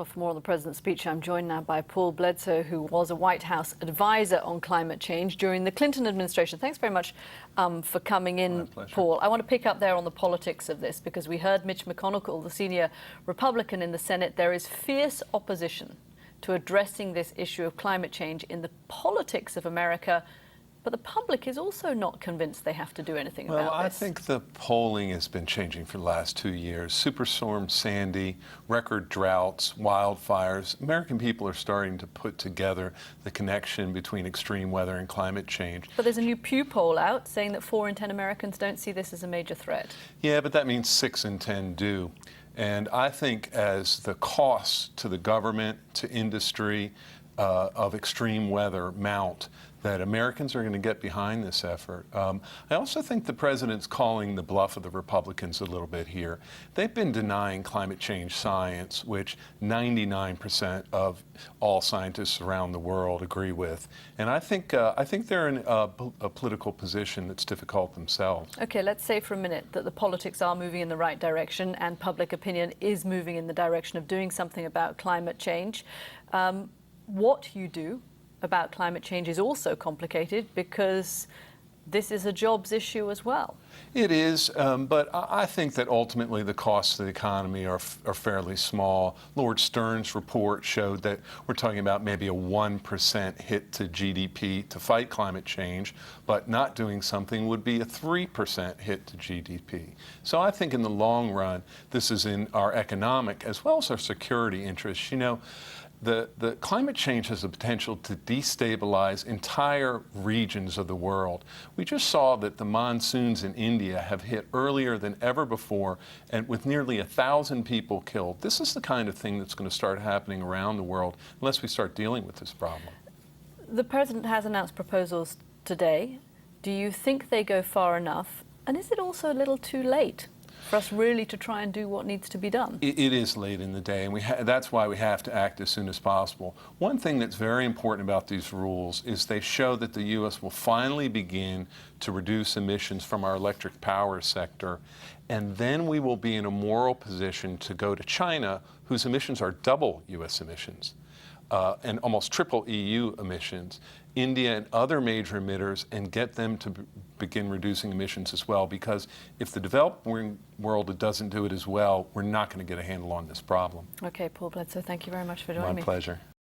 Well, for more on the President's speech, I'm joined now by Paul Bledsoe, who was a White House advisor on climate change during the Clinton administration. Thanks very much for coming in, Paul. I want to pick up there on the politics of this, because we heard Mitch McConnell, the senior Republican in the Senate. There is fierce opposition to addressing this issue of climate change in the politics of America. But the public is also not convinced they have to do anything about this. Well, I think the polling has been changing for the last 2 years. Superstorm Sandy, record droughts, wildfires. American people are starting to put together the connection between extreme weather and climate change. But there's a new Pew poll out saying that 4 in 10 Americans don't see this as a major threat. Yeah, but that means 6 in 10 do. And I think as the costs to the government, to industry, of extreme weather mount, that Americans are going to get behind this effort. I also think the president's calling the bluff of the Republicans a little bit here. They've been denying climate change science, which 99% of all scientists around the world agree with. And I think they're in a political position that's difficult themselves. Okay, let's say for a minute that the politics are moving in the right direction and public opinion is moving in the direction of doing something about climate change. What you do about climate change is also complicated, because this is a jobs issue as well. It is, but I think that ultimately the costs to the economy are fairly small. Lord Stern's report showed that we're talking about maybe a 1% hit to GDP to fight climate change, but not doing something would be a 3% hit to GDP. So I think in the long run, this is in our economic as well as our security interests. You know, the climate change has the potential to destabilize entire regions of the world. We just saw that the monsoons in India have hit earlier than ever before, and with nearly 1,000 people killed. This is the kind of thing that's going to start happening around the world unless we start dealing with this problem. The president has announced proposals today. Do you think they go far enough? And is it also a little too late for us really to try and do what needs to be done? It is late in the day, and that's why we have to act as soon as possible. One thing that's very important about these rules is they show that the U.S. will finally begin to reduce emissions from our electric power sector, and then we will be in a moral position to go to China, whose emissions are double U.S. emissions. And almost triple EU emissions, India and other major emitters, and get them to begin reducing emissions as well. Because if the developing world doesn't do it as well, we're not going to get a handle on this problem. Okay, Paul Bledsoe, thank you very much for joining me. My pleasure.